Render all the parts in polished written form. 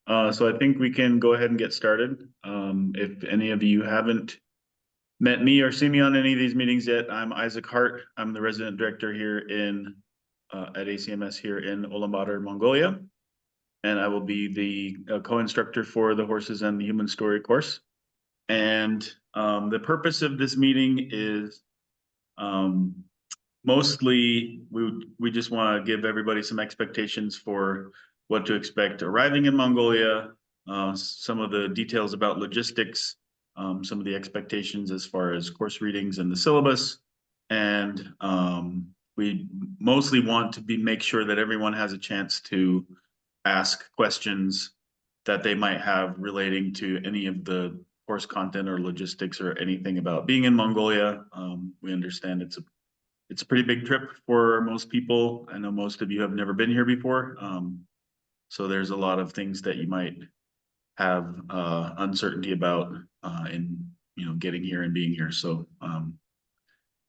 So I think we can go ahead and get started. If any of you haven't met me or seen me on any of these meetings yet, I'm Isaac Hart. I'm the resident director here at ACMS here in Ulaanbaatar, Mongolia, and I will be the co-instructor for the Horses and the Human Story course. And the purpose of this meeting is um, mostly we just want to give everybody some expectations for what to expect arriving in Mongolia, some of the details about logistics, some of the expectations as far as course readings and the syllabus, and we mostly want to make sure that everyone has a chance to ask questions that they might have relating to any of the course content or logistics or anything about being in Mongolia. We understand it's a pretty big trip for most people. I know most of you have never been here before. So there's a lot of things that you might have uncertainty about in getting here and being here. So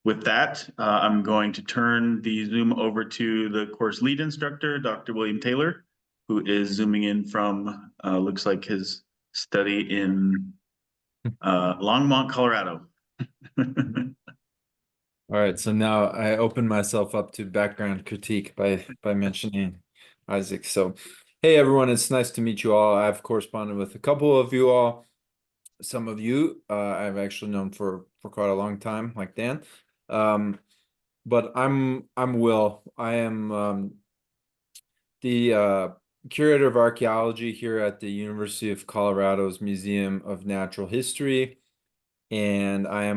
with that, I'm going to turn the Zoom over to the course lead instructor, Dr. William Taylor, who is zooming in from looks like his study in Longmont, Colorado. All right, so now I open myself up to background critique by mentioning Isaac. So, hey everyone, it's nice to meet you all. I've corresponded with a couple of you all. Some of you I've actually known for quite a long time, like Dan. But I'm Will. I am the curator of archaeology here at the University of Colorado's Museum of Natural History, and I've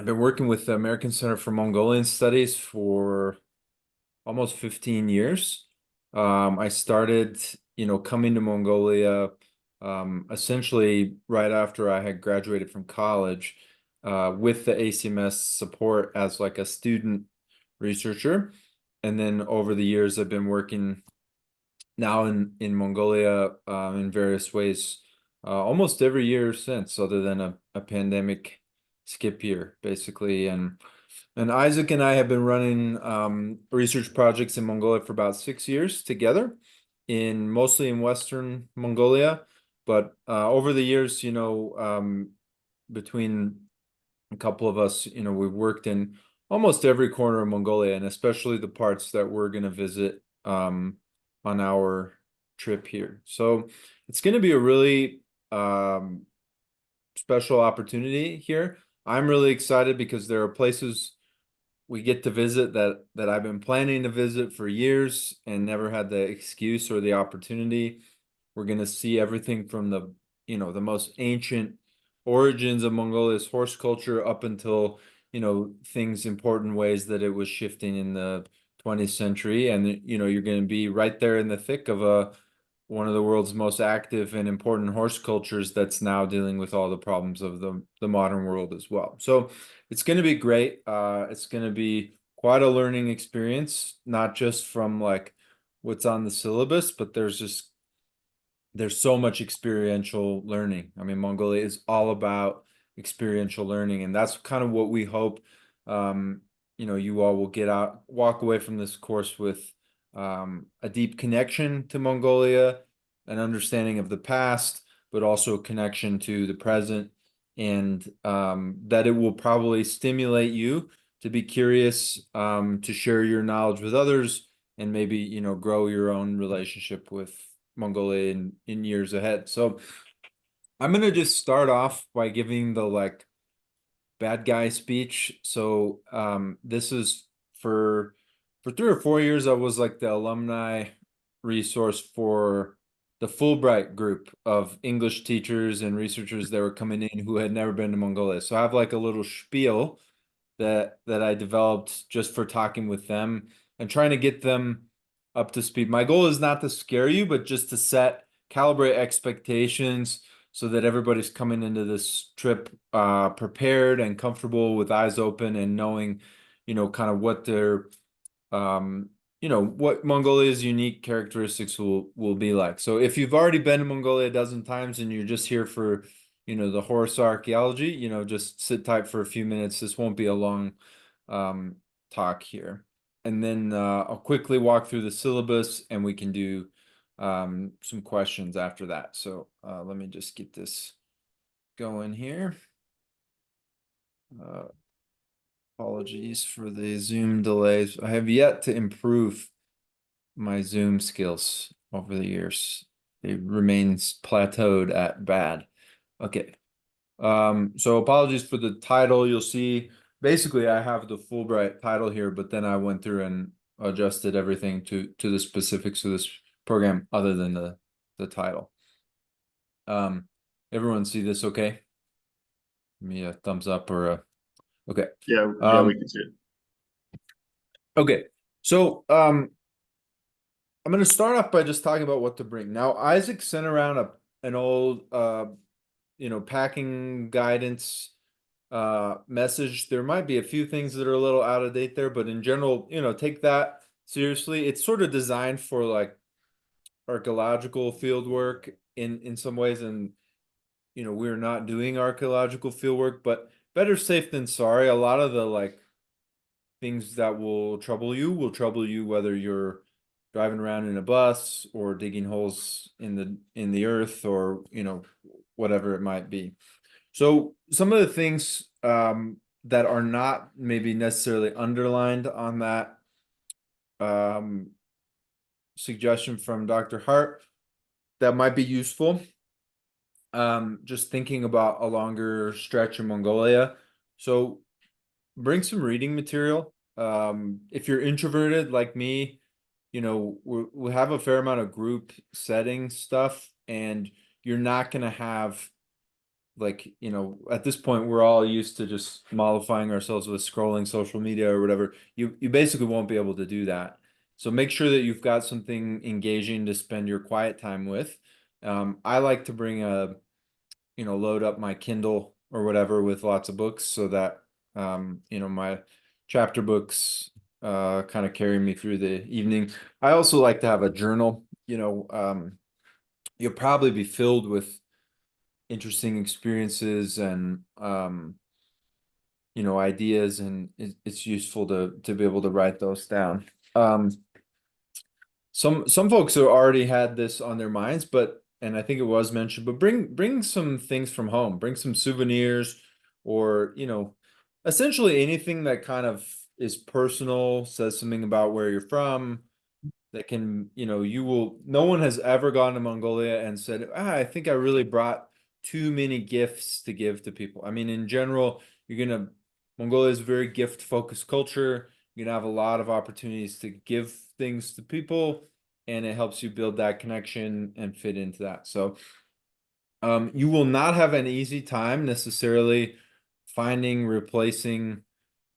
been working with the American Center for Mongolian Studies for almost 15 years. I started, coming to Mongolia essentially right after I had graduated from college with the ACMS support as like a student researcher. And then over the years, I've been working now in Mongolia in various ways almost every year since, other than a pandemic skip year, basically. And Isaac and I have been running research projects in Mongolia for about 6 years together, mostly in Western Mongolia. But over the years, between a couple of us, we've worked in almost every corner of Mongolia, and especially the parts that we're going to visit on our trip here. So it's going to be a really special opportunity here. I'm really excited because there are places we get to visit that I've been planning to visit for years and never had the excuse or the opportunity. We're going to see everything from the most ancient origins of Mongolia's horse culture up until, things important ways that it was shifting in the 20th century. And, you're going to be right there in the thick of one of the world's most active and important horse cultures that's now dealing with all the problems of the modern world as well. So it's going to be great. It's going to be quite a learning experience, not just from like what's on the syllabus, but there's so much experiential learning. I mean, Mongolia is all about experiential learning, and that's kind of what we hope you all will walk away from this course with a deep connection to Mongolia, an understanding of the past, but also a connection to the present, and that it will probably stimulate you to be curious, to share your knowledge with others, and maybe, grow your own relationship with Mongolia in years ahead. So I'm gonna just start off by giving the like bad guy speech. So this is for 3 or 4 years, I was like the alumni resource for the Fulbright group of English teachers and researchers that were coming in who had never been to Mongolia. So I have like a little spiel that I developed just for talking with them and trying to get them up to speed. My goal is not to scare you, but just to calibrate expectations so that everybody's coming into this trip prepared and comfortable with eyes open and knowing, kind of what what Mongolia's unique characteristics will be like. So if you've already been to Mongolia a dozen times and you're just here for, the horse archaeology, just sit tight for a few minutes. This won't be a long talk here. And then I'll quickly walk through the syllabus and we can do some questions after that. So let me just get this going here. Apologies for the Zoom delays. I have yet to improve my Zoom skills over the years. It remains plateaued at bad. Okay. So apologies for the title. You'll see basically I have the Fulbright title here, but then I went through and adjusted everything to the specifics of this program other than the title. Everyone see this okay? Give me a thumbs up or a okay. Yeah, we can see it. Okay. So I'm going to start off by just talking about what to bring. Now, Isaac sent around an old packing guidance message. There might be a few things that are a little out of date there, but in general, take that seriously. It's sort of designed for like archaeological field work in some ways, and we're not doing archaeological field work, but better safe than sorry. A lot of the like things that will trouble you whether you're driving around in a bus or digging holes in the earth or whatever it might be. So some of the things that are not maybe necessarily underlined on that suggestion from Dr. Hart that might be useful. Just thinking about a longer stretch in Mongolia. So bring some reading material. If you're introverted like me, we have a fair amount of group setting stuff, and you're not going to have like, at this point, we're all used to just mollifying ourselves with scrolling social media or whatever. You basically won't be able to do that. So make sure that you've got something engaging to spend your quiet time with. I like to bring load up my Kindle or whatever with lots of books so that my chapter books kind of carry me through the evening. I also like to have a journal. You'll probably be filled with interesting experiences and ideas, and it's useful to be able to write those down. Some folks have already had this on their minds, and I think it was mentioned, but bring some things from home, bring some souvenirs or, essentially anything that kind of is personal, says something about where you're from, that can, no one has ever gone to Mongolia and said, I think I really brought too many gifts to give to people. I mean, in general, Mongolia is a very gift focused culture. You're gonna have a lot of opportunities to give things to people, and it helps you build that connection and fit into that. So you will not have an easy time necessarily finding, replacing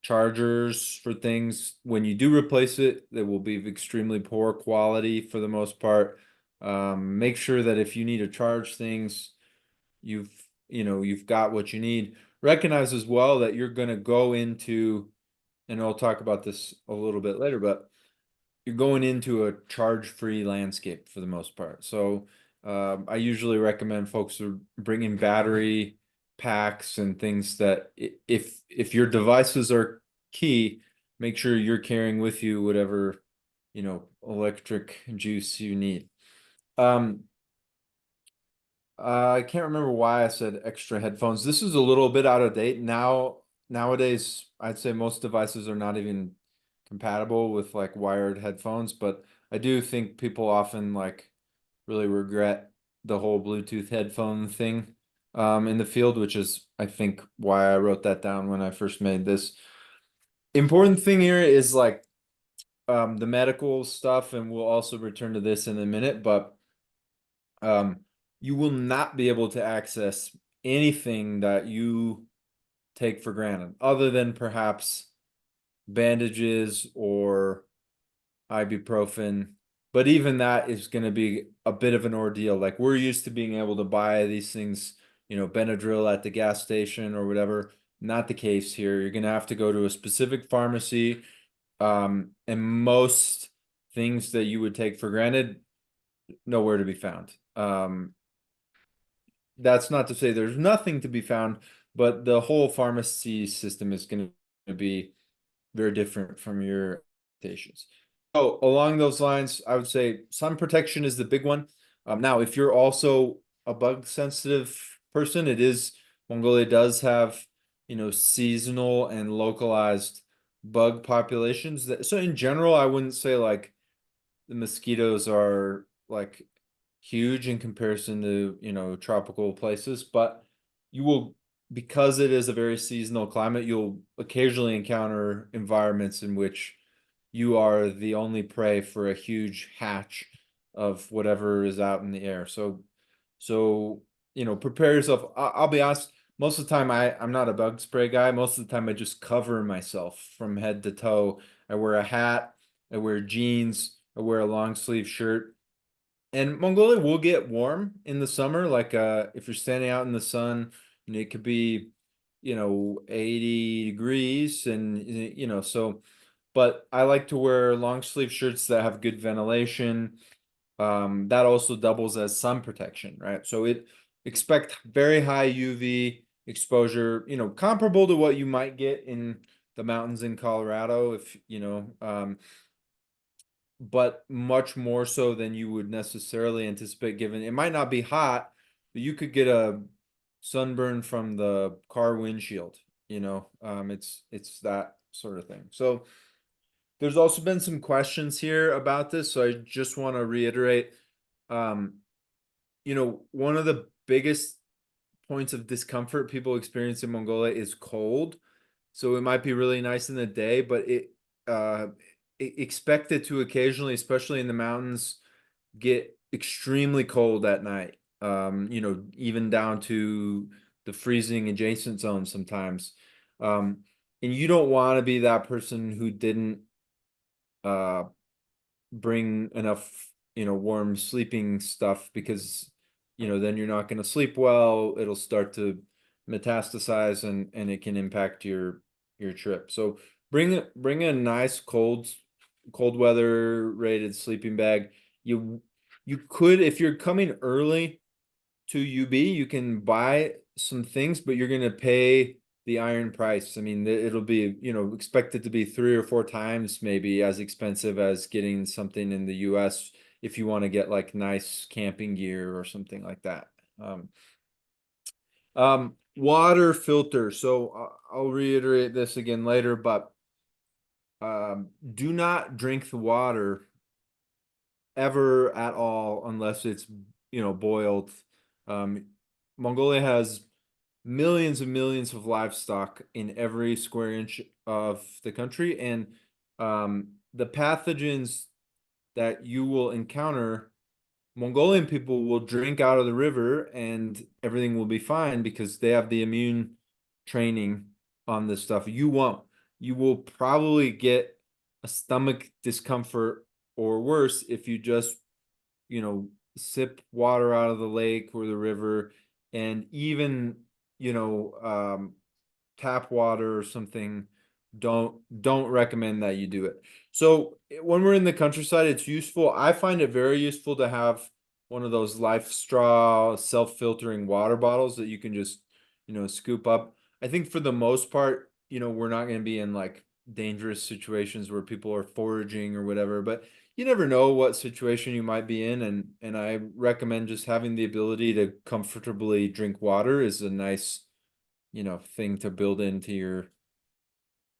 chargers for things. When you do replace it, they will be of extremely poor quality for the most part. Make sure that if you need to charge things, you've got what you need. Recognize as well that you're going to go into, and I'll talk about this a little bit later, but you're going into a charge-free landscape for the most part. So I usually recommend folks are bringing battery packs and things that if your devices are key, make sure you're carrying with you whatever electric juice you need. I can't remember why I said extra headphones. This is a little bit out of date now. Nowadays, I'd say most devices are not even compatible with like wired headphones, but I do think people often like really regret the whole Bluetooth headphone thing in the field, which is I think why I wrote that down when I first made this. Important thing here is like the medical stuff, and we'll also return to this in a minute, but you will not be able to access anything that you take for granted, other than perhaps bandages or ibuprofen. But even that is going to be a bit of an ordeal. Like we're used to being able to buy these things, Benadryl at the gas station or whatever. Not the case here. You're going to have to go to a specific pharmacy. And most things that you would take for granted, nowhere to be found. That's not to say there's nothing to be found, but the whole pharmacy system is going to be very different from your expectations. So along those lines, I would say sun protection is the big one. Now, if you're also a bug sensitive person, Mongolia does have, seasonal and localized bug populations so in general, I wouldn't say like the mosquitoes are like huge in comparison to, tropical places, but you will, because it is a very seasonal climate, you'll occasionally encounter environments in which you are the only prey for a huge hatch of whatever is out in the air. So, prepare yourself. I'll be honest, most of the time I'm not a bug spray guy. Most of the time I just cover myself from head to toe. I wear a hat, I wear jeans, I wear a long sleeve shirt. And Mongolia will get warm in the summer. Like if you're standing out in the sun, it could be, 80 degrees and so but I like to wear long sleeve shirts that have good ventilation. That also doubles as sun protection, right? So it expect very high UV exposure, comparable to what you might get in the mountains in Colorado, if but much more so than you would necessarily anticipate, given it might not be hot, but you could get a sunburn from the car windshield, it's that sort of thing. So there's also been some questions here about this, so I just want to reiterate. Um, one of the biggest points of discomfort people experience in Mongolia is cold. So it might be really nice in the day, but uh expect it to occasionally, especially in the mountains, get extremely cold at night. Even down to the freezing adjacent zone sometimes. Um, and you don't want to be that person who didn't uh bring enough, warm sleeping stuff because, then you're not going to sleep well. It'll start to metastasize and it can impact your trip. So bring a nice cold weather rated sleeping bag. You could, if you're coming early to UB, you can buy some things, but you're gonna pay the iron price. I mean, it'll be, expected to be 3 or 4 times maybe as expensive as getting something in the US if you want to get like nice camping gear or something like that. Water filter. So I'll reiterate this again later, but do not drink the water ever at all unless it's, boiled. Um, Mongolia has millions and millions of livestock in every square inch of the country, and the pathogens that you will encounter, Mongolian people will drink out of the river and everything will be fine because they have the immune training on this stuff. You won't. You will probably get a stomach discomfort or worse if you just, sip water out of the lake or the river, and even, you know, um, tap water or something. Don't recommend that you do it. So when we're in the countryside, it's useful. I find it very useful to have one of those Life Straw self-filtering water bottles that you can just, scoop up. I think for the most part, we're not going to be in like dangerous situations where people are foraging or whatever, but you never know what situation you might be in, and I recommend just having the ability to comfortably drink water is a nice, thing to build into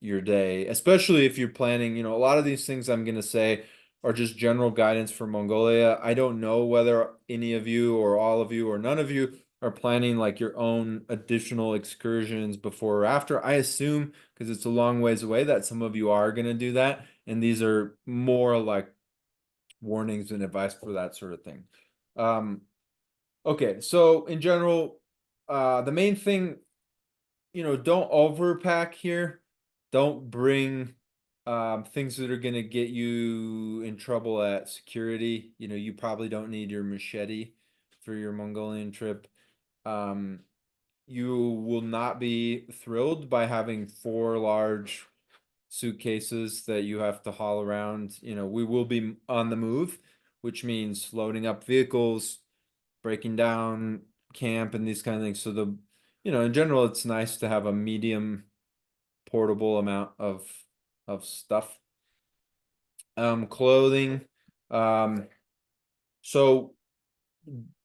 your day, especially if you're planning, a lot of these things I'm going to say are just general guidance for Mongolia. I don't know whether any of you or all of you or none of you are planning like your own additional excursions before or after. I assume because it's a long ways away that some of you are going to do that, and these are more like warnings and advice for that sort of thing. Um, okay, so in general, the main thing, don't overpack here. Don't bring things that are going to get you in trouble at security. You probably don't need your machete for your Mongolian trip. Um, you will not be thrilled by having 4 large suitcases that you have to haul around. We will be on the move, which means loading up vehicles, breaking down camp and these kind of things. So in general, it's nice to have a medium portable amount of stuff. Clothing. Um, so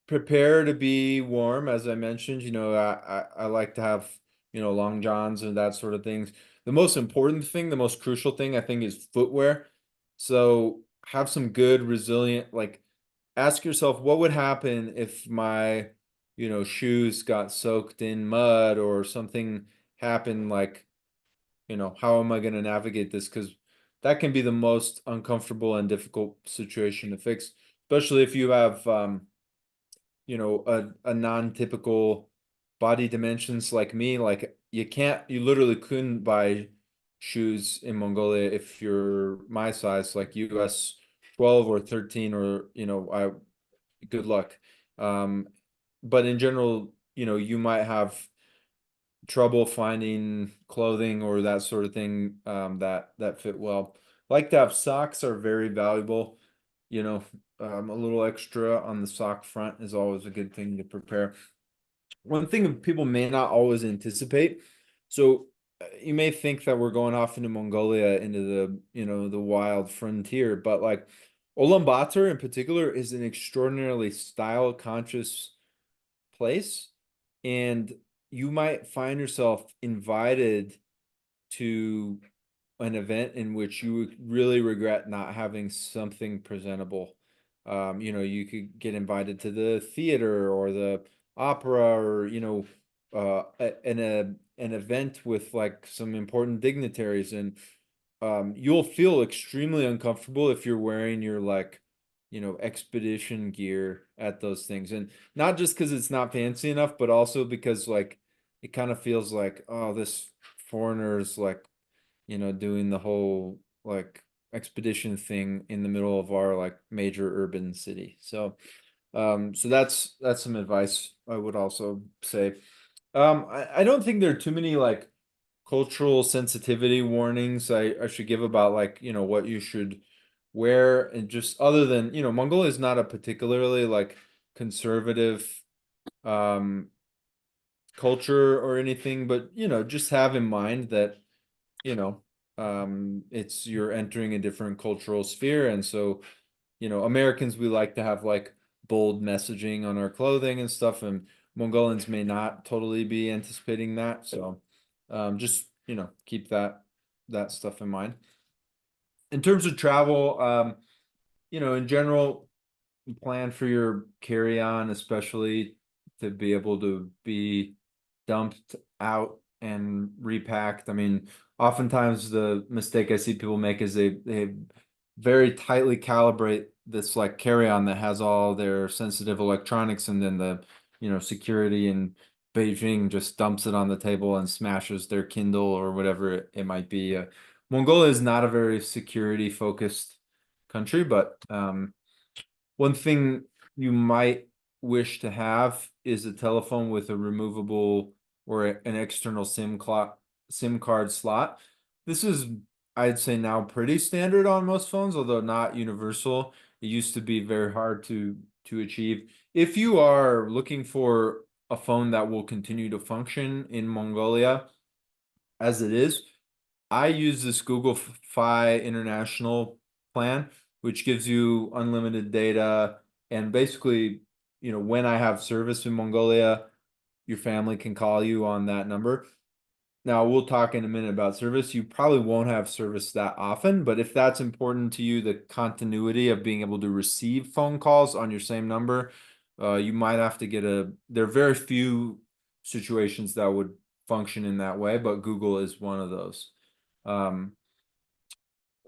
prepare to be warm, as I mentioned. I like to have, long johns and that sort of things. The most important thing, the most crucial thing, I think, is footwear. So have some good, resilient, like ask yourself what would happen if my, shoes got soaked in mud or something happened, like, how am I going to navigate this? Because that can be the most uncomfortable and difficult situation to fix, especially if you have a non-typical body dimensions like me. Like you literally couldn't buy shoes in Mongolia if you're my size, like US 12 or 13, or I good luck. um but in general, you might have trouble finding clothing or that sort of thing, that fit well. Like to have socks are very valuable. you know a little extra on the sock front is always a good thing to prepare. One thing people may not always anticipate. So you may think that we're going off into Mongolia, into the wild frontier, but like Ulaanbaatar in particular is an extraordinarily style conscious place, and you might find yourself invited to an event in which you would really regret not having something presentable. You could get invited to the theater or the opera, or an event with like some important dignitaries, and you'll feel extremely uncomfortable if you're wearing your like expedition gear at those things. And not just because it's not fancy enough, but also because like it kind of feels like, oh, this foreigner's like doing the whole like expedition thing in the middle of our like major urban city. So that's some advice I would also say. I don't think there are too many like cultural sensitivity warnings I should give about like, what you should wear. And just other than, Mongolia is not a particularly like conservative um culture or anything, but just have in mind that you know it's you're entering a different cultural sphere. And so Americans, we like to have like bold messaging on our clothing and stuff, and Mongolians may not totally be anticipating that. So just keep that stuff in mind. In terms of travel, in general, plan for your carry-on, especially to be able to be dumped out and repacked. I mean, oftentimes the mistake I see people make is they very tightly calibrate this like carry-on that has all their sensitive electronics, and then the security in Beijing just dumps it on the table and smashes their Kindle or whatever it might be. Mongolia is not a very security focused country, but one thing you might wish to have is a telephone with a removable or an external SIM card slot. This is, I'd say, now pretty standard on most phones, although not universal. It used to be very hard to achieve. If you are looking for a phone that will continue to function in Mongolia as it is, I use this Google Fi International plan, which gives you unlimited data. And basically, when I have service in Mongolia, your family can call you on that number. Now, we'll talk in a minute about service. You probably won't have service that often, but if that's important to you, the continuity of being able to receive phone calls on your same number, you might have to there are very few situations that would function in that way, but Google is one of those. Um,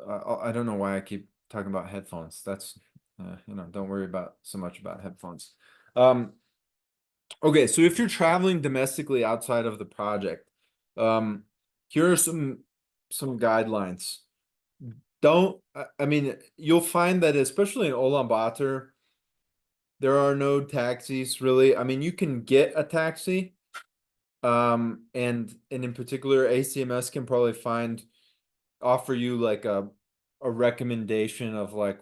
I don't know why I keep talking about headphones. That's, don't worry about so much about headphones. Um, okay, so if you're traveling domestically outside of the project, um, here are some guidelines. I mean, you'll find that especially in Ulaanbaatar, there are no taxis really. I mean, you can get a taxi, and in particular, ACMS can probably offer you like a recommendation of like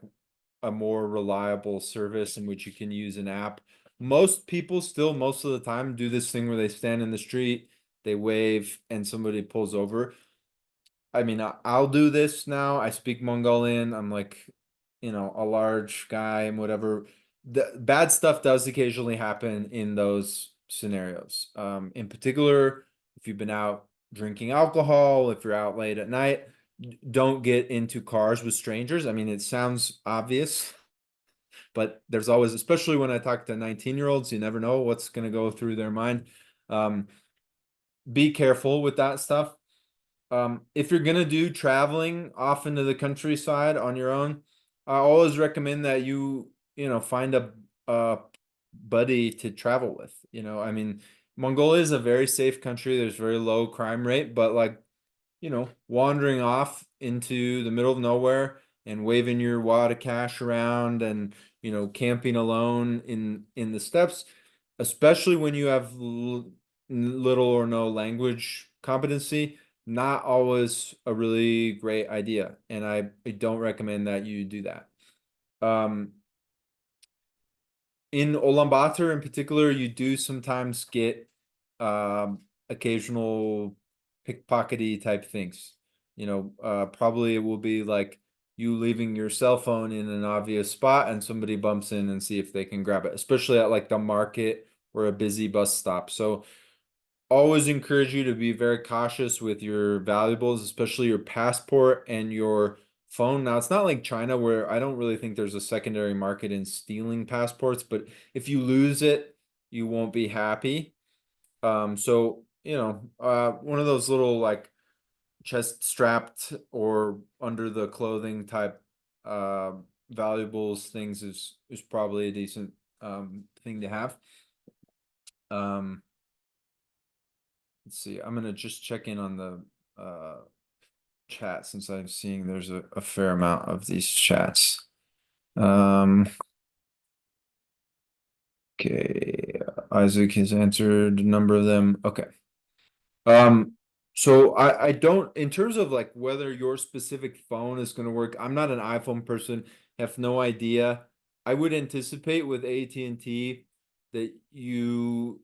a more reliable service in which you can use an app. Most people still, most of the time, do this thing where they stand in the street, they wave, and somebody pulls over. I mean, I'll do this now. I speak Mongolian. I'm like, a large guy and whatever. The bad stuff does occasionally happen in those scenarios. In particular, if you've been out drinking alcohol, if you're out late at night, don't get into cars with strangers. I mean, it sounds obvious, but there's always, especially when I talk to 19-year-olds, you never know what's going to go through their mind. Um, be careful with that stuff. If you're gonna do traveling off into the countryside on your own, I always recommend that you find a buddy to travel with. I mean, Mongolia is a very safe country. There's very low crime rate, but like, wandering off into the middle of nowhere and waving your wad of cash around and, camping alone in the steppes, especially when you have little or no language competency, not always a really great idea. And I don't recommend that you do that. Um, in Ulaanbaatar in particular, you do sometimes get occasional pickpockety type things. Probably it will be like you leaving your cell phone in an obvious spot and somebody bumps in and see if they can grab it, especially at like the market or a busy bus stop. So always encourage you to be very cautious with your valuables, especially your passport and your phone. Now, it's not like China where I don't really think there's a secondary market in stealing passports, but if you lose it, you won't be happy. So, one of those little like chest strapped or under the clothing type uh valuables things is probably a decent thing to have. Um let's see. I'm gonna just check in on the chat since I'm seeing there's a fair amount of these chats. Okay, Isaac has answered a number of them. Okay. Um, so I don't, in terms of like whether your specific phone is going to work, I'm not an iPhone person, have no idea. I would anticipate with AT&T that you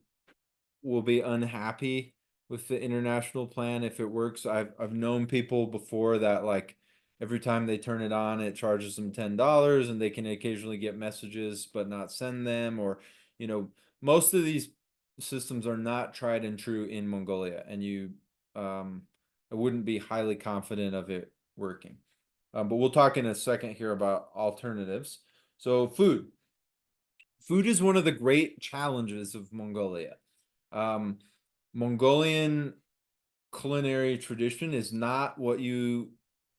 will be unhappy with the international plan if it works. I've known people before that like every time they turn it on, it charges them $10 and they can occasionally get messages but not send them, or you know, most of these systems are not tried and true in Mongolia, and I wouldn't be highly confident of it working. But we'll talk in a second here about alternatives. So food. Food is one of the great challenges of Mongolia. Um, Mongolian culinary tradition is not what you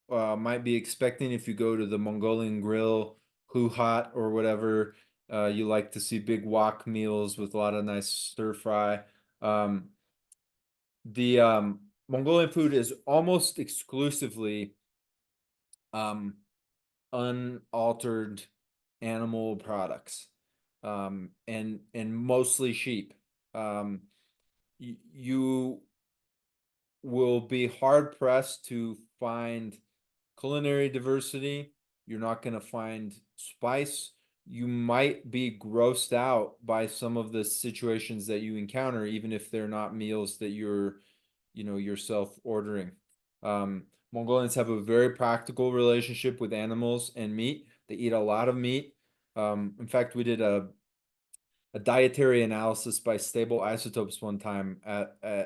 might be expecting if you go to the Mongolian grill, Huhat, or whatever. You like to see big wok meals with a lot of nice stir fry. Um, the Mongolian food is almost exclusively um, unaltered animal products, and mostly sheep. Um, you will be hard pressed to find culinary diversity. You're not going to find spice. You might be grossed out by some of the situations that you encounter, even if they're not meals that you're, yourself ordering. Mongolians have a very practical relationship with animals and meat. They eat a lot of meat. In fact, we did a dietary analysis by stable isotopes one time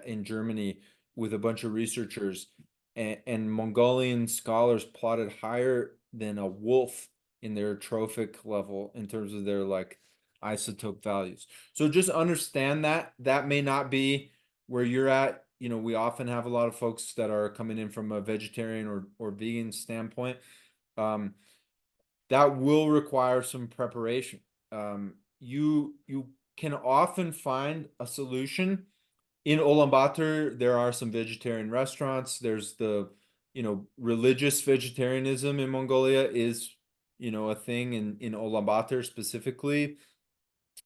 in Germany with a bunch of researchers, and Mongolian scholars plotted higher than a wolf in their trophic level in terms of their like isotope values. So just understand that that may not be where you're at. We often have a lot of folks that are coming in from a vegetarian or vegan standpoint. Um, that will require some preparation. You can often find a solution. In Ulaanbaatar, there are some vegetarian restaurants. There's the, religious vegetarianism in Mongolia is, a thing in Ulaanbaatar specifically.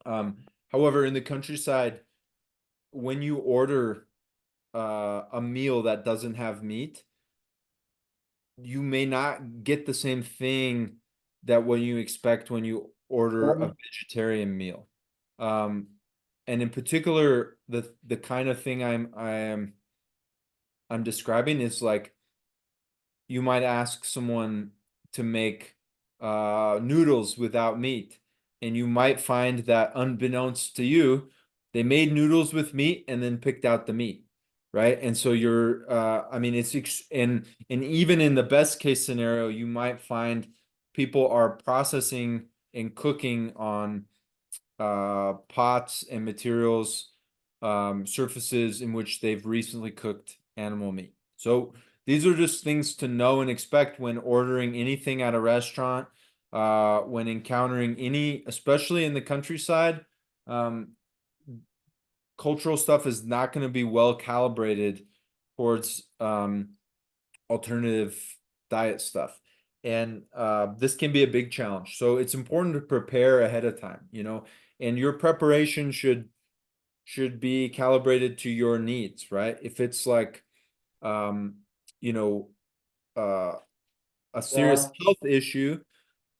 However, in the countryside, when you order a meal that doesn't have meat, you may not get the same thing that what you expect when you order a vegetarian meal. Um, and in particular, the kind of thing I'm describing is like you might ask someone to make noodles without meat, and you might find that unbeknownst to you, they made noodles with meat and then picked out the meat, right? And so you're, I mean, and even in the best case scenario, you might find people are processing and cooking on pots and materials, surfaces in which they've recently cooked animal meat. So these are just things to know and expect when ordering anything at a restaurant, when encountering any, especially in the countryside. Um, Cultural stuff is not going to be well calibrated towards alternative diet stuff. And this can be a big challenge. So it's important to prepare ahead of time, and your preparation should be calibrated to your needs, right? If it's like um, you know, uh a serious health issue,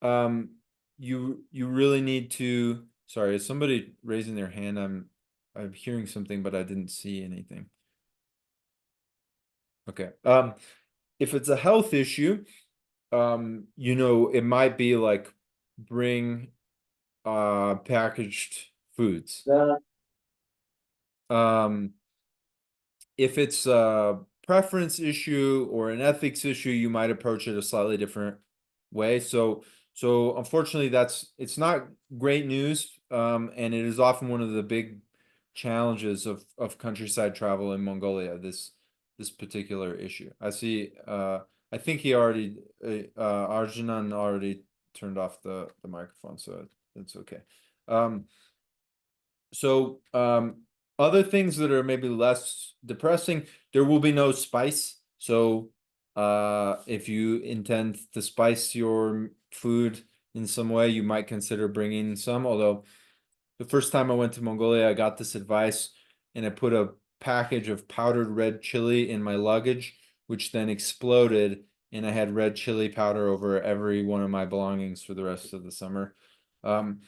um, you really need to, sorry, is somebody raising their hand? I'm hearing something, but I didn't see anything. Okay. If it's a health issue, it might be like bring packaged foods. Um, if it's a preference issue or an ethics issue, you might approach it a slightly different way. So unfortunately, it's not great news, and it is often one of the big challenges of countryside travel in Mongolia. This particular issue. I see. I think Arjunan already turned off the microphone, so it's okay. Um, so other things that are maybe less depressing, there will be no spice. So if you intend to spice your food in some way, you might consider bringing some. Although the first time I went to Mongolia, I got this advice and I put a package of powdered red chili in my luggage, which then exploded, and I had red chili powder over every one of my belongings for the rest of the summer. Um,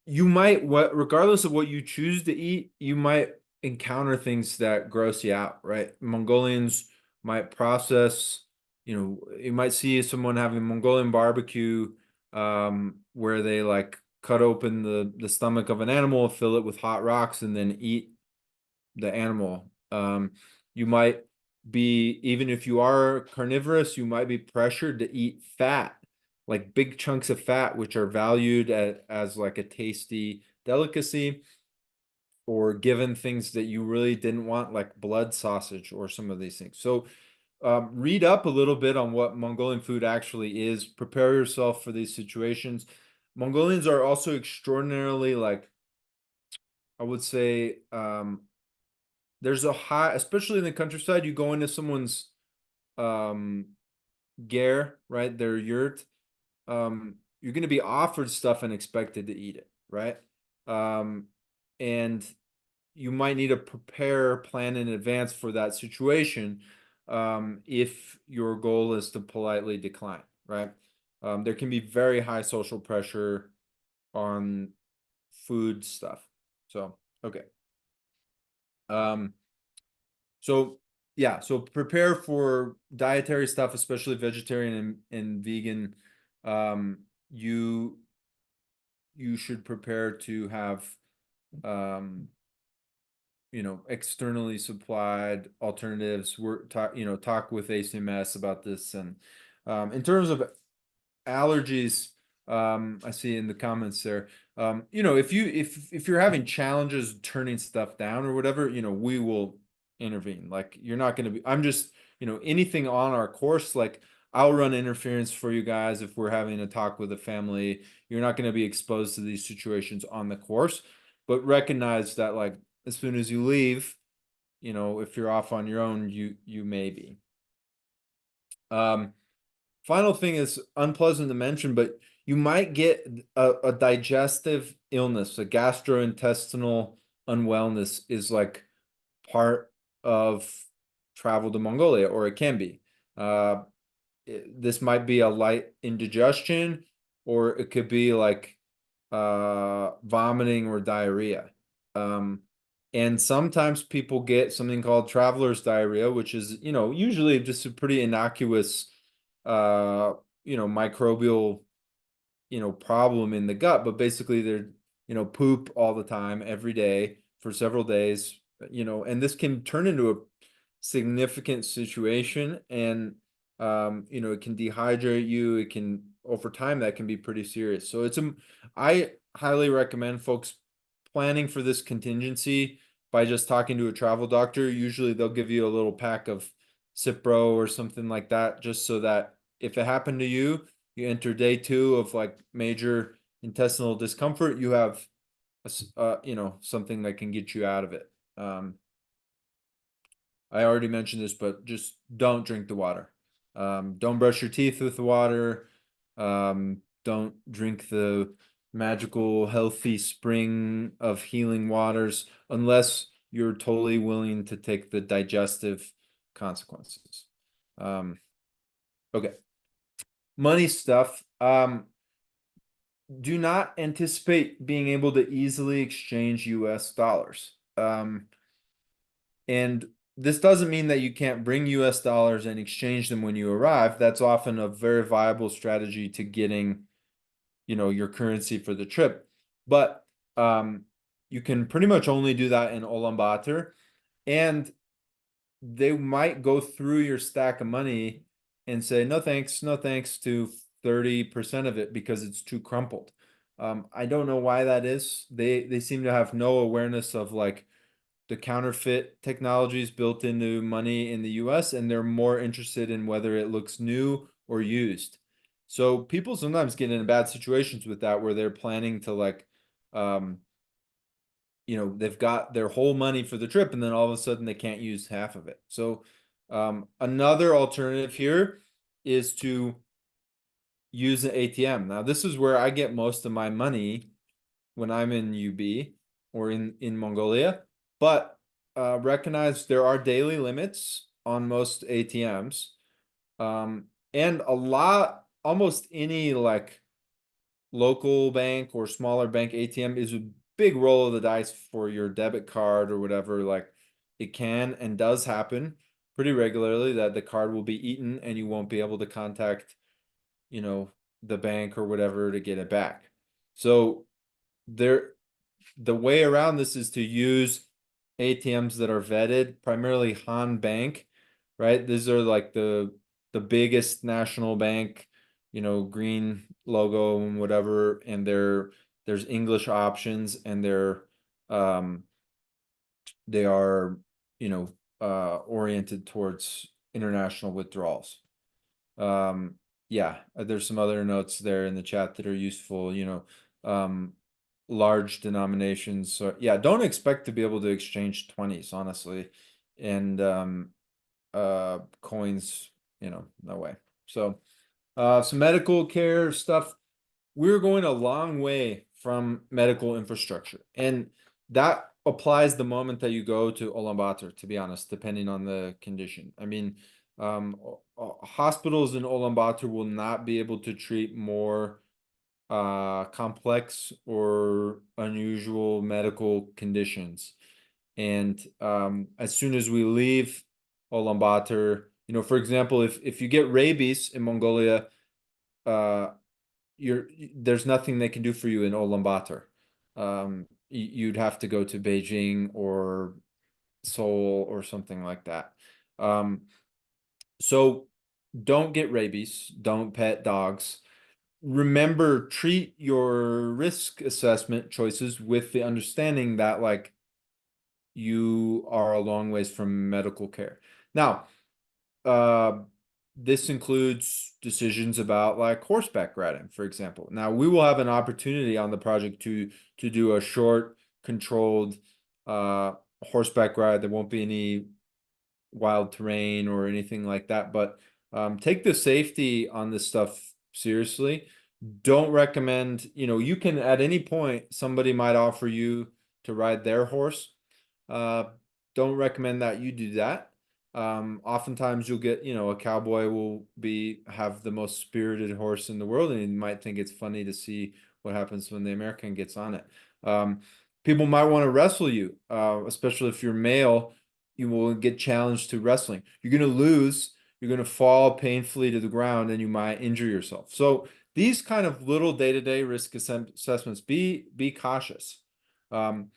you might, regardless of what you choose to eat, you might encounter things that gross you out, right? Mongolians might process, you might see someone having Mongolian barbecue, where they like cut open the stomach of an animal, fill it with hot rocks, and then eat the animal. You might be, even if you are carnivorous, you might be pressured to eat fat, like big chunks of fat, which are valued as like a tasty delicacy, or given things that you really didn't want, like blood sausage or some of these things. So read up a little bit on what Mongolian food actually is. Prepare yourself for these situations. Mongolians are also extraordinarily, like, I would say, there's a high, especially in the countryside, you go into someone's um ger, right? Their yurt. You're gonna be offered stuff and expected to eat it, right? Um, and you might need to plan in advance for that situation, if your goal is to politely decline, right? There can be very high social pressure on food stuff. So, okay. Um, So yeah, so prepare for dietary stuff, especially vegetarian and vegan. Um, you you should prepare to have um, externally supplied alternatives. Talk with ACMS about this. And in terms of allergies, I see in the comments there, if you're having challenges turning stuff down or whatever, we will intervene. Like, you're not going to be, I'm just, anything on our course, like, I'll run interference for you guys if we're having a talk with a family. You're not going to be exposed to these situations on the course, but recognize that, like, as soon as you leave, if you're off on your own, you may be. Final thing is unpleasant to mention, but you might get a digestive illness, a gastrointestinal unwellness is like part of travel to Mongolia, or it can be. This might be a light indigestion, or it could be like vomiting or diarrhea. And sometimes people get something called traveler's diarrhea, which is, usually just a pretty innocuous, uh, microbial, problem in the gut, but basically they're, poop all the time, every day for several days, and this can turn into a significant situation, and it can dehydrate you. It can, over time, that can be pretty serious. So I highly recommend folks planning for this contingency by just talking to a travel doctor. Usually they'll give you a little pack of Cipro or something like that, just so that if it happened to you, you enter day 2 of like major intestinal discomfort, you have something that can get you out of it. I already mentioned this, but just don't drink the water. Don't brush your teeth with the water. Don't drink the magical, healthy spring of healing waters unless you're totally willing to take the digestive consequences. Okay. Money stuff. Do not anticipate being able to easily exchange US dollars. And this doesn't mean that you can't bring US dollars and exchange them when you arrive. That's often a very viable strategy to getting, your currency for the trip. But you can pretty much only do that in Ulaanbaatar, and they might go through your stack of money and say, no thanks, no thanks to 30% of it because it's too crumpled. I don't know why that is. They seem to have no awareness of like the counterfeit technologies built into money in the US, and they're more interested in whether it looks new or used. So people sometimes get in bad situations with that where they're planning to like um they've got their whole money for the trip and then all of a sudden they can't use half of it. So another alternative here is to use an ATM. Now this is where I get most of my money when I'm in UB or in Mongolia, but recognize there are daily limits on most ATMs, and almost any like local bank or smaller bank ATM is a big roll of the dice for your debit card or whatever. Like it can and does happen pretty regularly that the card will be eaten and you won't be able to contact, you know, the bank or whatever to get it back. So there, the way around this is to use ATMs that are vetted, primarily Han Bank, right? These are like the biggest national bank, green logo and whatever, and there's English options, and um they are, oriented towards international withdrawals. Um, yeah, there's some other notes there in the chat that are useful, large denominations. So yeah, don't expect to be able to exchange 20s, honestly. And coins, no way. So some medical care stuff. We're going a long way from medical infrastructure. And that applies the moment that you go to Ulaanbaatar, to be honest, depending on the condition. I mean, hospitals in Ulaanbaatar will not be able to treat more complex or unusual medical conditions. And as soon as we leave Ulaanbaatar, for example, if you get rabies in Mongolia, uh, there's nothing they can do for you in Ulaanbaatar. You'd have to go to Beijing or Seoul or something like that. So don't get rabies, don't pet dogs. Remember, treat your risk assessment choices with the understanding that like you are a long ways from medical care. Now, uh, this includes decisions about like horseback riding, for example. Now, we will have an opportunity on the project to do a short, controlled horseback ride. There won't be any wild terrain or anything like that, but take the safety on this stuff seriously. Don't recommend, you can at any point somebody might offer you to ride their horse. Uh, don't recommend that you do that. Oftentimes you'll get, a cowboy will have the most spirited horse in the world, and you might think it's funny to see what happens when the American gets on it. People might want to wrestle you, especially if you're male. You will get challenged to wrestling. You're going to lose. You're going to fall painfully to the ground, and you might injure yourself. So these kind of little day-to-day risk assessments, be cautious. Many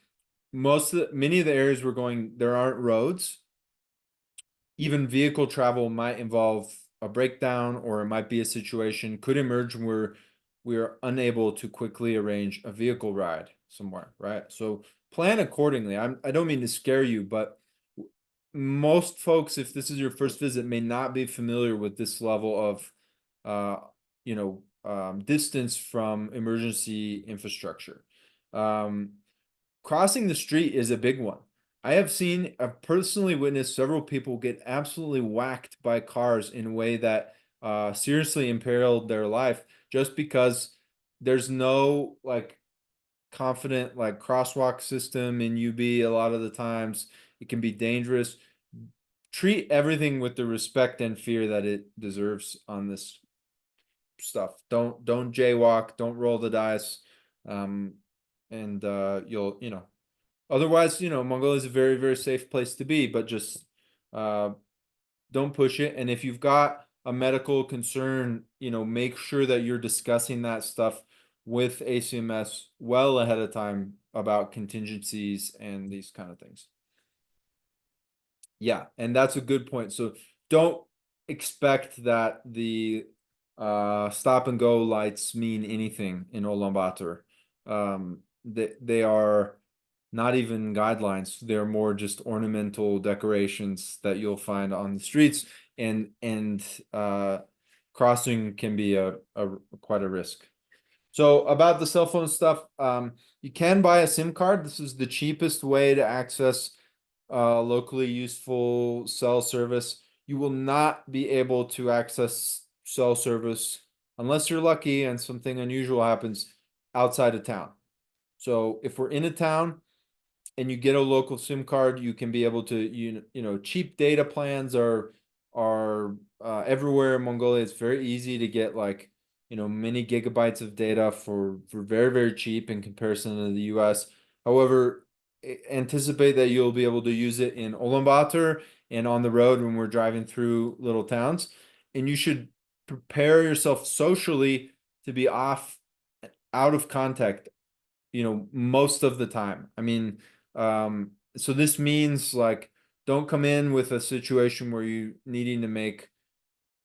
of the areas we're going, there aren't roads. Even vehicle travel might involve a breakdown, or it might be a situation could emerge where we are unable to quickly arrange a vehicle ride somewhere, right? So plan accordingly. I don't mean to scare you, but most folks, if this is your first visit, may not be familiar with this level of distance from emergency infrastructure. Um, Crossing the street is a big one. I've personally witnessed several people get absolutely whacked by cars in a way that seriously imperiled their life, just because there's no like confident like crosswalk system in UB. A lot of the times it can be dangerous. Treat everything with the respect and fear that it deserves on this stuff. Don't jaywalk, don't roll the dice. Um, and you'll, otherwise, Mongolia is a very, very safe place to be, but just uh, don't push it. And if you've got a medical concern, make sure that you're discussing that stuff with ACMS well ahead of time about contingencies and these kind of things. Yeah, and that's a good point. So don't expect that the stop and go lights mean anything in Ulaanbaatar. They are not even guidelines. They're more just ornamental decorations that you'll find on the streets, and crossing can be a quite a risk. So about the cell phone stuff, you can buy a SIM card. This is the cheapest way to access locally useful cell service. You will not be able to access cell service unless you're lucky and something unusual happens outside of town. So if we're in a town and you get a local SIM card, you can be able to, cheap data plans are everywhere in Mongolia. It's very easy to get like, many gigabytes of data for very, very cheap in comparison to the US. However, anticipate that you'll be able to use it in Ulaanbaatar and on the road when we're driving through little towns. And you should prepare yourself socially to be out of contact, most of the time. I mean, so this means like don't come in with a situation where you needing to make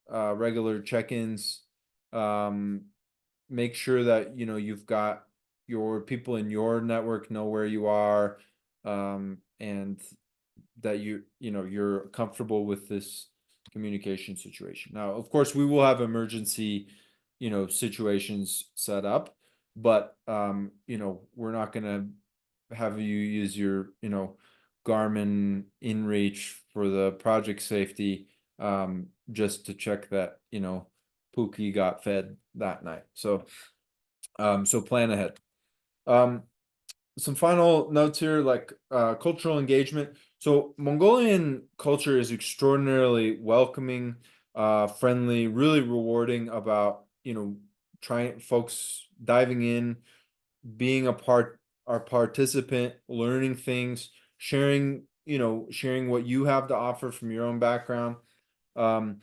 regular check-ins. Um, Make sure that you've got your people in your network know where you are, and that you're comfortable with this communication situation. Now, of course, we will have emergency, situations set up, but we're not gonna have you use your, Garmin InReach for the project safety, just to check that, Pookie got fed that night. So plan ahead. Some final notes here, like cultural engagement. So Mongolian culture is extraordinarily welcoming, friendly, really rewarding about, trying folks diving in, being our participant, learning things, sharing what you have to offer from your own background. Um,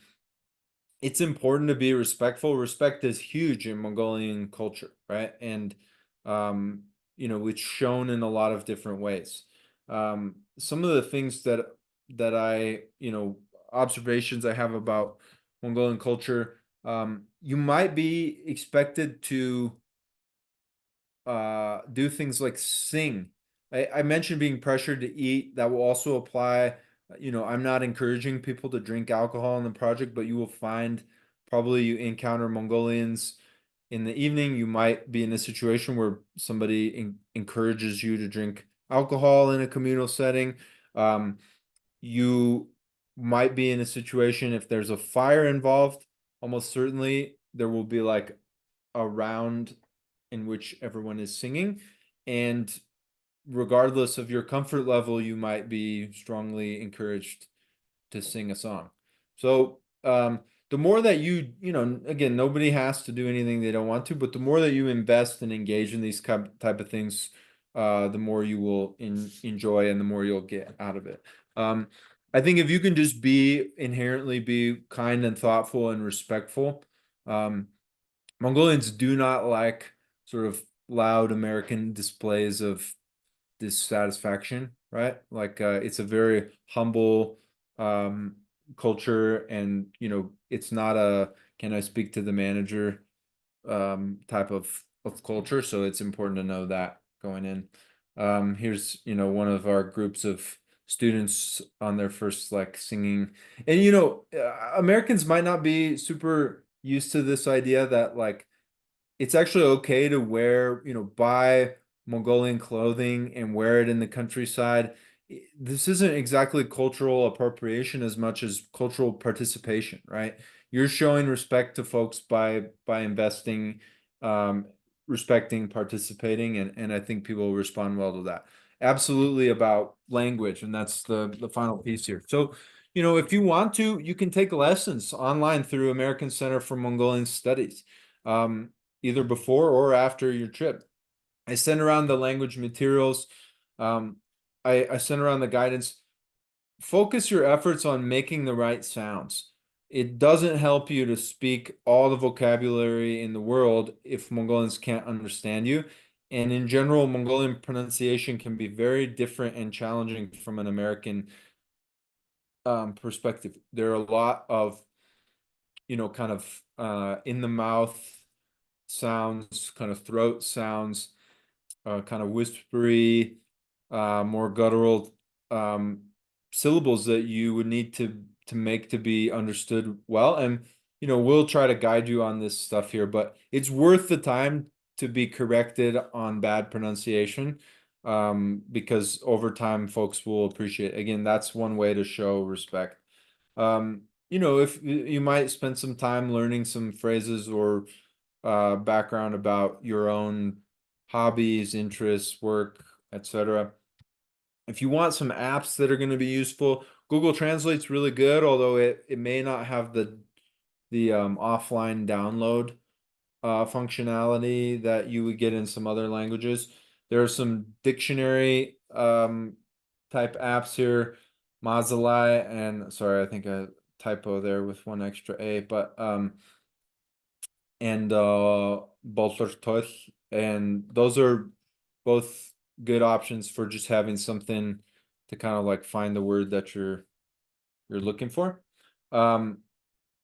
it's important to be respectful. Respect is huge in Mongolian culture, right? And it's shown in a lot of different ways. Some of the things that I, observations I have about Mongolian culture, you might be expected to do things like sing. I mentioned being pressured to eat. That will also apply. I'm not encouraging people to drink alcohol in the project, but you will find probably you encounter Mongolians in the evening. You might be in a situation where somebody encourages you to drink alcohol in a communal setting. You might be in a situation if there's a fire involved, almost certainly there will be like a round in which everyone is singing, and regardless of your comfort level, you might be strongly encouraged to sing a song. So the more that again, nobody has to do anything they don't want to, but the more that you invest and engage in these type of things, the more you will enjoy and the more you'll get out of it. I think if you can just inherently be kind and thoughtful and respectful, Mongolians do not like sort of loud American displays of dissatisfaction, right? Like it's a very humble culture, and it's not a can I speak to the manager type of culture. So it's important to know that going in. Here's one of our groups of students on their first like singing, and Americans might not be super used to this idea that like it's actually okay to wear, buy Mongolian clothing and wear it in the countryside. This isn't exactly cultural appropriation as much as cultural participation, right? You're showing respect to folks by investing, um, respecting, participating, and I think people will respond well to that. Absolutely about language, and that's the final piece here. So, if you want to, you can take lessons online through American Center for Mongolian Studies. Either before or after your trip. I sent around the language materials. Um, I sent around the guidance. Focus your efforts on making the right sounds. It doesn't help you to speak all the vocabulary in the world if Mongolians can't understand you. And in general, Mongolian pronunciation can be very different and challenging from an American perspective. There are a lot of, kind of in the mouth sounds, kind of throat sounds, kind of whispery, more guttural um, syllables that you would need to make to be understood well. And we'll try to guide you on this stuff here, but it's worth the time to be corrected on bad pronunciation, because over time folks will appreciate. Again, that's one way to show respect. If you might spend some time learning some phrases or background about your own hobbies, interests, work, etc. If you want some apps that are going to be useful, Google Translate's really good, although it may not have the offline download functionality that you would get in some other languages. There are some dictionary type apps here, Mozilla, and sorry, I think a typo there with one extra A, but and Boltertoth, and those are both good options for just having something to kind of like find the word that you're looking for.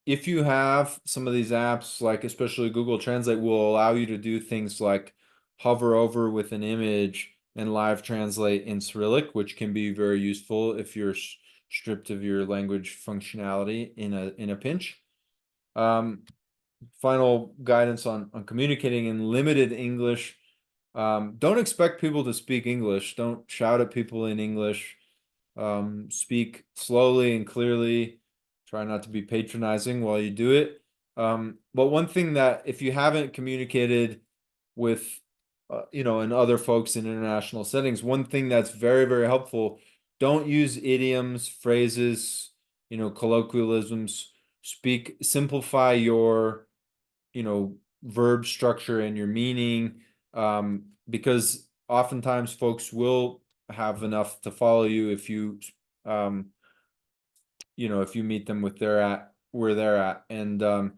If you have some of these apps, like especially Google Translate, will allow you to do things like hover over with an image and live translate in Cyrillic, which can be very useful if you're stripped of your language functionality in a pinch. Final guidance on communicating in limited English. Don't expect people to speak English. Don't shout at people in English. Speak slowly and clearly. Try not to be patronizing while you do it. But one thing that if you haven't communicated with, and other folks in international settings, one thing that's very, very helpful, don't use idioms, phrases, colloquialisms. Simplify your verb structure and your meaning, because oftentimes folks will have enough to follow you if um, if you meet them where they're at. And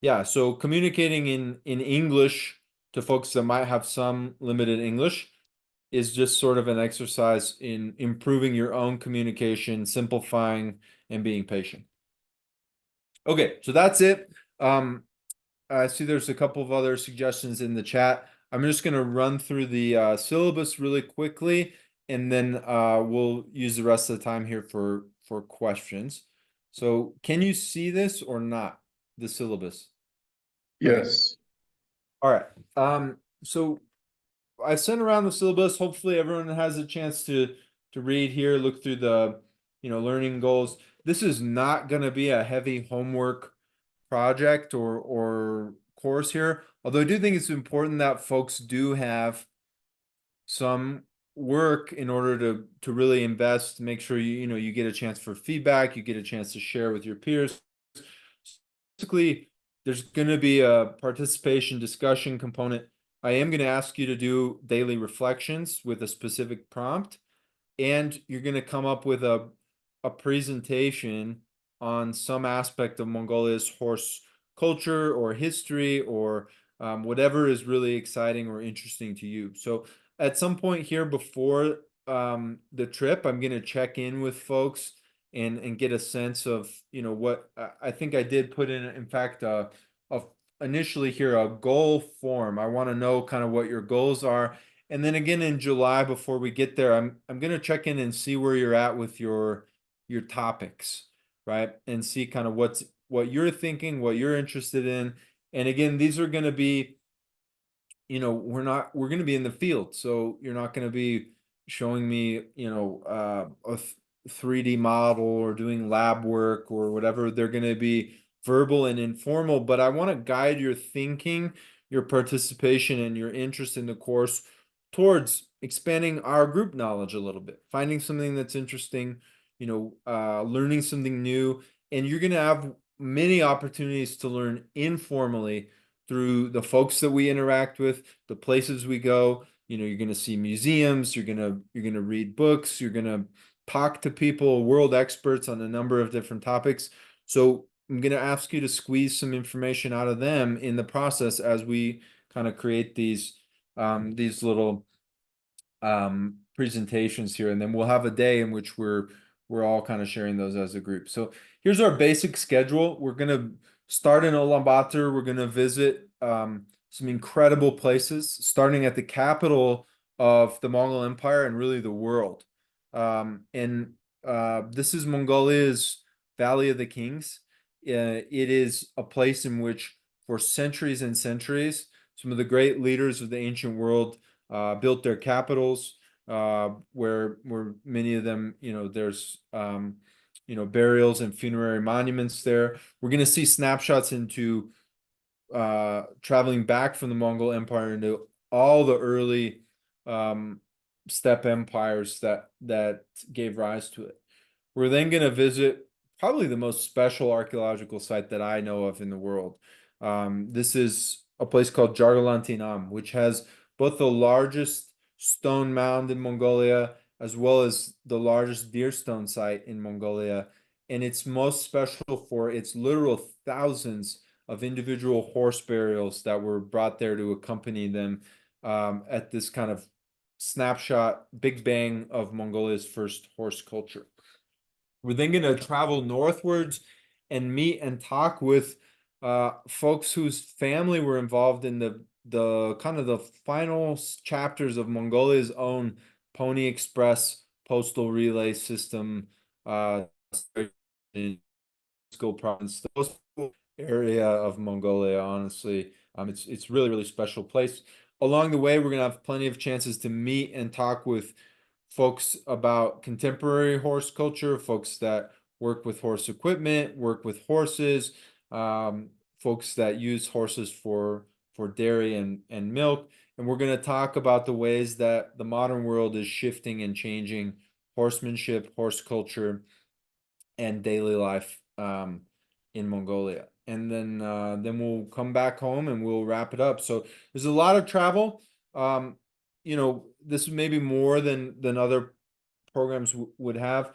yeah, so communicating in English to folks that might have some limited English is just sort of an exercise in improving your own communication, simplifying, and being patient. Okay, so that's it. I see there's a couple of other suggestions in the chat. I'm just going to run through the syllabus really quickly, and then we'll use the rest of the time here for questions. So can you see this or not, the syllabus? Yes. All right. So I sent around the syllabus. Hopefully everyone has a chance to read here, look through the learning goals. This is not going to be a heavy homework project or course here. Although I do think it's important that folks do have some work in order to really invest, make sure you get a chance for feedback, you get a chance to share with your peers. Basically, there's going to be a participation discussion component. I am going to ask you to do daily reflections with a specific prompt, and you're going to come up with a presentation on some aspect of Mongolia's horse culture or history or whatever is really exciting or interesting to you. So at some point here before the trip, I'm going to check in with folks and get a sense of, you know, what I think I did put in fact, a initially here a goal form. I want to know kind of what your goals are. And then again in July, before we get there, I'm gonna check in and see where you're at with your topics, right? And see kind of what you're thinking, what you're interested in. And again, these are gonna be, you know, we're going to be in the field, so you're not going to be showing me, you know, 3D model or doing lab work or whatever. They're going to be verbal and informal, but I want to guide your thinking, your participation, and your interest in the course towards expanding our group knowledge a little bit, finding something that's interesting, you know, learning something new. And you're going to have many opportunities to learn informally through the folks that we interact with, the places we go. You know, you're going to see museums, you're going to read books, you're going to talk to people, world experts on a number of different topics. So I'm going to ask you to squeeze some information out of them in the process as we kind of create these little presentations here, and then we'll have a day in which we're all kind of sharing those as a group. So here's our basic schedule. We're gonna start in Ulaanbaatar. We're gonna visit some incredible places, starting at the capital of the Mongol Empire and really the world. And this is Mongolia's Valley of the Kings. It is a place in which, for centuries and centuries, some of the great leaders of the ancient world built their capitals, where many of them, you know, there's you know, burials and funerary monuments there. We're going to see snapshots into traveling back from the Mongol Empire into all the early steppe empires that gave rise to it. We're then going to visit probably the most special archaeological site that I know of in the world. This is a place called Jargalantinam, which has both the largest stone mound in Mongolia as well as the largest deer stone site in Mongolia. And it's most special for its literal thousands of individual horse burials that were brought there to accompany them at this kind of snapshot, Big Bang of Mongolia's first horse culture. We're then going to travel northwards and meet and talk with folks whose family were involved in the kind of the final chapters of Mongolia's own Pony Express postal relay system in School province, the most area of Mongolia, honestly. It's really, really special place. Along the way, we're gonna have plenty of chances to meet and talk with folks about contemporary horse culture, folks that work with horse equipment, work with horses, folks that use horses for dairy and milk. And we're going to talk about the ways that the modern world is shifting and changing horsemanship, horse culture, and daily life in Mongolia. And then we'll come back home and we'll wrap it up. So there's a lot of travel. You know, this may be more than other programs would have.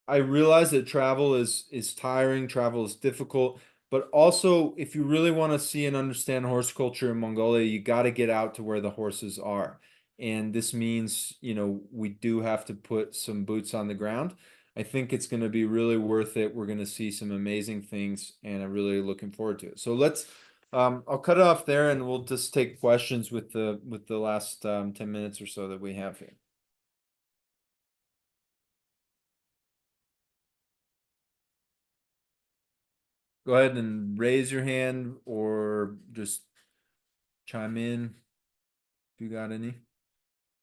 I realize that travel is tiring, travel is difficult, but also if you really want to see and understand horse culture in Mongolia, you got to get out to where the horses are. And this means, you know, we do have to put some boots on the ground. I think it's going to be really worth it. We're going to see some amazing things, and I'm really looking forward to it. So I'll cut it off there, and we'll just take questions with the last 10 minutes or so that we have here. Go ahead and raise your hand or just chime in if you got any.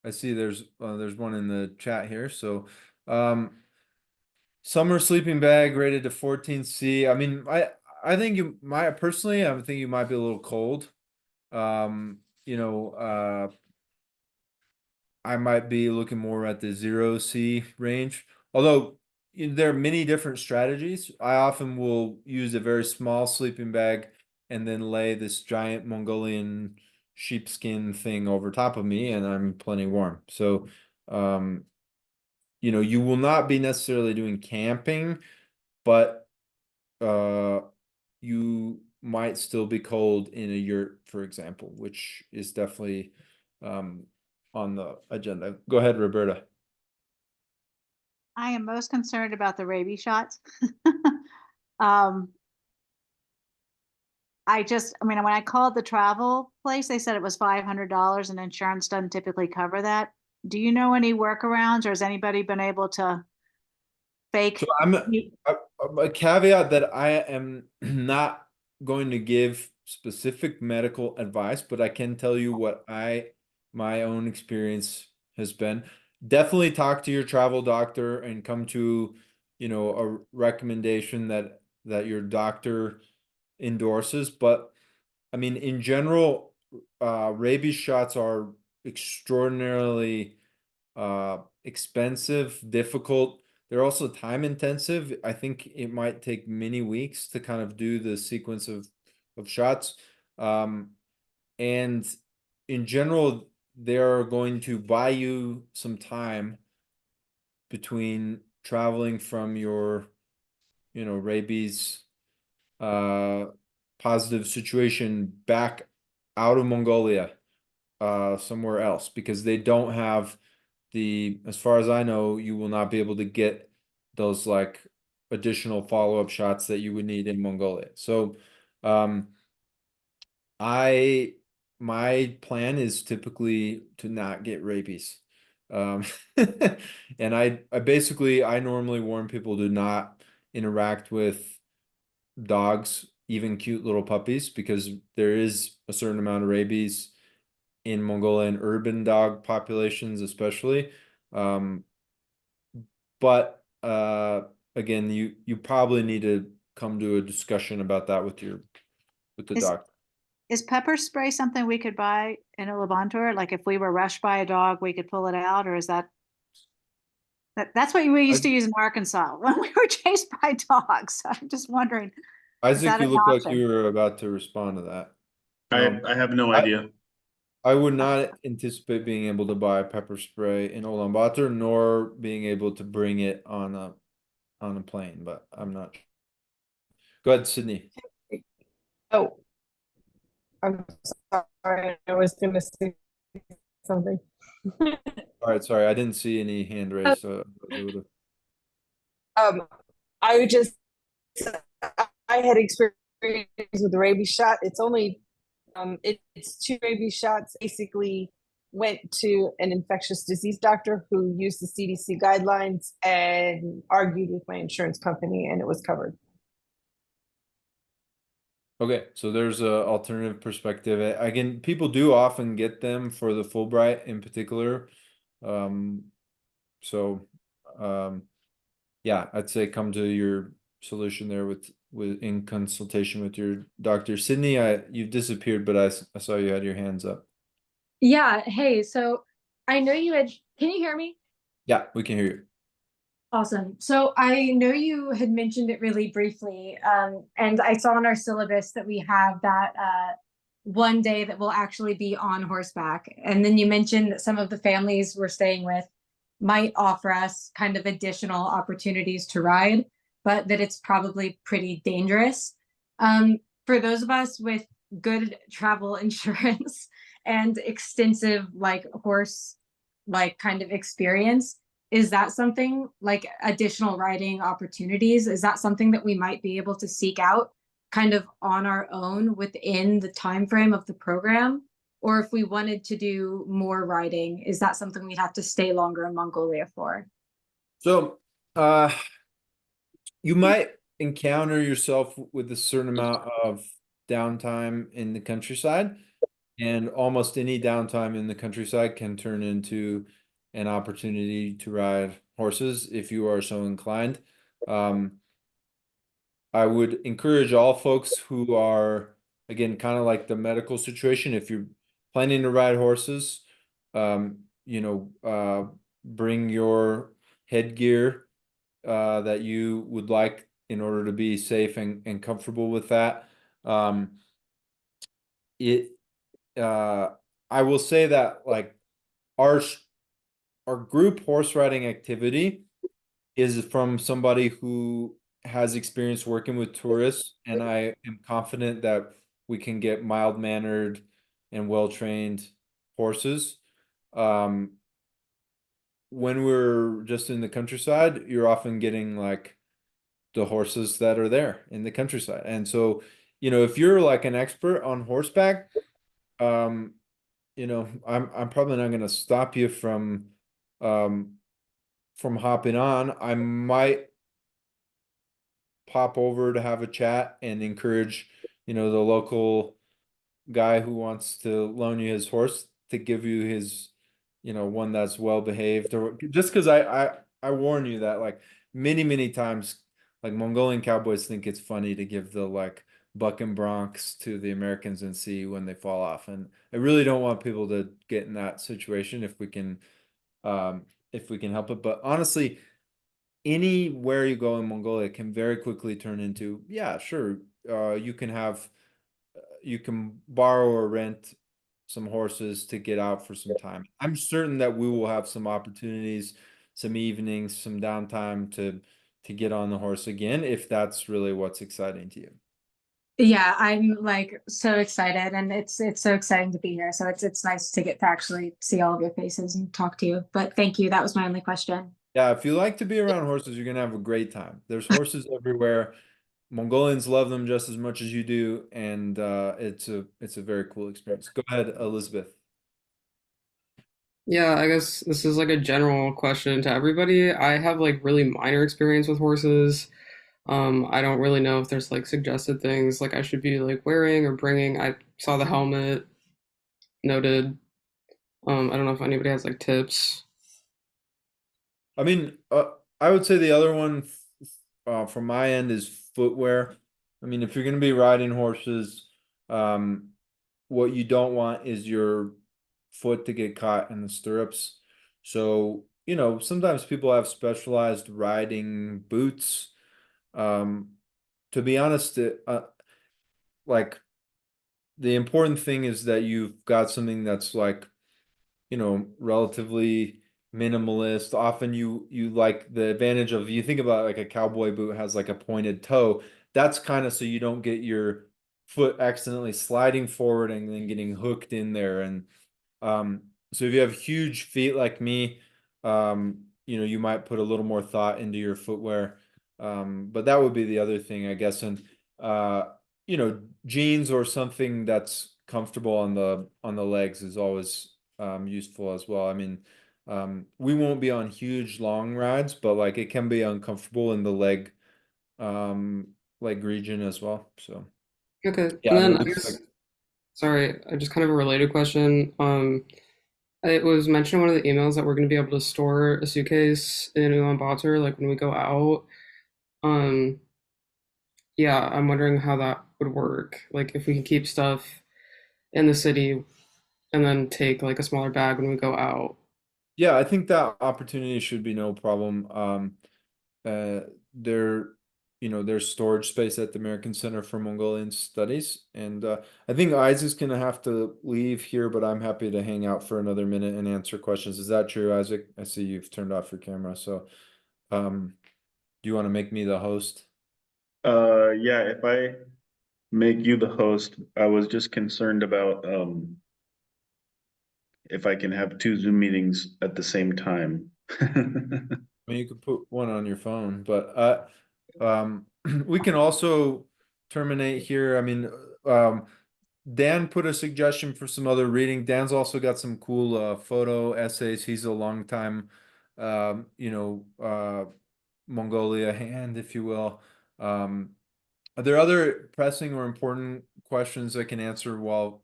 I see there's one in the chat here. So, summer sleeping bag rated to 14C. I mean, I think you might personally, I think you might be a little cold. You know, I might be looking more at the 0C range. Although there are many different strategies. I often will use a very small sleeping bag and then lay this giant Mongolian sheepskin thing over top of me and I'm plenty warm. So, um, you will not be necessarily doing camping, but uh, you might still be cold in a yurt, for example, which is definitely um, on the agenda. Go ahead, Roberta. I am most concerned about the rabies shots. Um, I mean, when I called the travel place, they said it was $500 and insurance doesn't typically cover that. Do you know any workarounds or has anybody been able to So fake? I'm a caveat that I am not going to give specific medical advice, but I can tell you what my own experience has been. Definitely talk to your travel doctor and come to, a recommendation that your doctor endorses. But I mean, in general, rabies shots are extraordinarily expensive, difficult. They're also time intensive. I think it might take many weeks to kind of do the sequence of shots. Um, and in general, they're going to buy you some time between traveling from your, rabies uh positive situation back out of Mongolia somewhere else because they don't have as far as I know, you will not be able to get those like additional follow-up shots that you would need in Mongolia. So, um, I my plan is typically to not get rabies. Um, and I normally warn people to not interact with dogs, even cute little puppies, because there is a certain amount of rabies in Mongolian urban dog populations, especially. Um, but again, you probably need to come to a discussion about that with the Is doctor. is pepper spray something we could buy in a Levantor? Like if we were rushed by a dog, we could pull it out, or is that's what we used to use in Arkansas when we were chased by dogs. So I'm just wondering, is Isaac, that you an look like option? you were about to respond to that. I have no I, idea. I would not anticipate being able to buy pepper spray in Ulaanbaatar, nor being able to bring it on a plane, but I'm not. Go ahead, Sydney. Oh, I'm sorry. I was going to say something. All right, sorry, I didn't see any hand raised, so I was able to. Um, I would just, I had experience with the rabies shot. It's only, it's two rabies shots. Basically, went to an infectious disease doctor who used the CDC guidelines and argued with my insurance company, and it was covered. Okay, so there's a alternative perspective. Again, people do often get them for the Fulbright in particular. Um, so yeah, I'd say come to your solution there with in consultation with your doctor. Sydney, you've disappeared, but I saw you had your hands up. Yeah, hey, so I know you had, can you hear me? Yeah, we can hear you. Awesome. So I know you had mentioned it really briefly, and I saw in our syllabus that we have that one day that will actually be on horseback. And then you mentioned that some of the families we're staying with might offer us kind of additional opportunities to ride, but that it's probably pretty dangerous. For those of us with good travel insurance and extensive like horse like kind of experience, is that something like additional writing opportunities? Is that something that we might be able to seek out kind of on our own within the time frame of the program? Or if we wanted to do more writing, is that something we'd have to stay longer in Mongolia for? So, you might encounter yourself with a certain amount of downtime in the countryside, and almost any downtime in the countryside can turn into an opportunity to ride horses if you are so inclined. Um, I would encourage all folks who are, again, kind of like the medical situation, if you're planning to ride horses, bring your headgear that you would like in order to be safe and comfortable with that. It I will say that like our our group horse riding activity is from somebody who has experience working with tourists, and I am confident that we can get mild-mannered and well-trained horses. Um, when we're just in the countryside, you're often getting like the horses that are there in the countryside. And so, if you're like an expert on horseback, um, I'm probably not going to stop you um from hopping on. I might pop over to have a chat and encourage, the local guy who wants to loan you his horse to give you his, one that's well behaved. Or just because I warn you that like many times, like Mongolian cowboys think it's funny to give the like buck and broncs to the Americans and see when they fall off. And I really don't want people to get in that situation if we can help it. But honestly, anywhere you go in Mongolia can very quickly turn into, yeah, sure, you can borrow or rent some horses to get out for some time. I'm certain that we will have some opportunities, some evenings, some downtime to get on the horse again if that's really what's exciting to you. Yeah, I'm like so excited, and it's so exciting to be here. So it's nice to get to actually see all of your faces and talk to you. But thank you. That was my only question. Yeah, if you like to be around horses, you're gonna have a great time. There's horses everywhere. Mongolians love them just as much as you do, and it's a very cool experience. Go ahead, Elizabeth. Yeah, I guess this is like a general question to everybody. I have like really minor experience with horses. I don't really know if there's like suggested things like I should be like wearing or bringing. I saw the helmet noted. I don't know if anybody has like tips. I mean, I would say the other one from my end is footwear. I mean, if you're going to be riding horses, um, what you don't want is your foot to get caught in the stirrups. So, sometimes people have specialized riding boots. Um, to be honest, like the important thing is that you've got something that's like, relatively minimalist. Often you like the advantage of, you think about like a cowboy boot has like a pointed toe. That's kind of so you don't get your foot accidentally sliding forward and then getting hooked in there. And so if you have huge feet like me, you might put a little more thought into your footwear. But that would be the other thing, I guess. And uh, jeans or something that's comfortable on the legs is always useful as well. I mean, we won't be on huge long rides, but like it can be uncomfortable in the leg region as well. So Okay, yeah, and there then I looks like guess sorry, just kind of a related question. It was mentioned in one of the emails that we're going to be able to store a suitcase in Ulaanbaatar, like when we go out. Um, yeah, I'm wondering how that would work. Like if we can keep stuff in the city and then take like a smaller bag when we go out. yeah, I think that opportunity should be no problem. Uh, there, there's storage space at the American Center for Mongolian Studies, and I think Isaac's gonna have to leave here, but I'm happy to hang out for another minute and answer questions. Is that true, Isaac? I see you've turned off your camera, so do you want to make me the host? Yeah, if I make you the host, I was just concerned about, if I can have two Zoom meetings at the same time. I mean, you could put one on your phone, but we can also terminate here. I mean, Dan put a suggestion for some other reading. Dan's also got some cool photo essays. He's a long time, Mongolia hand, if you will. Are there other pressing or important questions I can answer while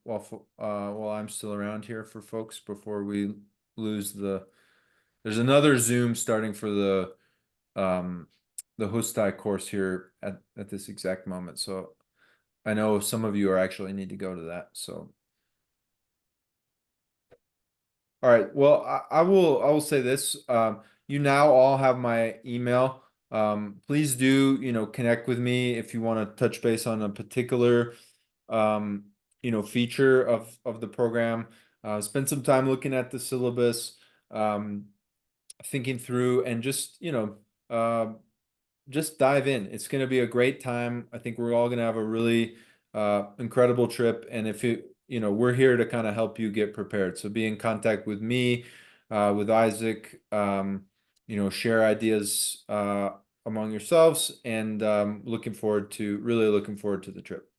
I'm still around here for folks before we lose the? There's another Zoom starting for um the Hostai course here at this exact moment. So I know some of you are actually need to go to that. So all right. Well, I will say this. You now all have my email. Please do, connect with me if you want to touch base on a particular um feature of the program. Spend some time looking at the syllabus, thinking through, and just dive in. It's going to be a great time. I think we're all going to have a really incredible trip. And if we're here to kind of help you get prepared. So be in contact with me, with Isaac, share ideas among yourselves, and really looking forward to the trip.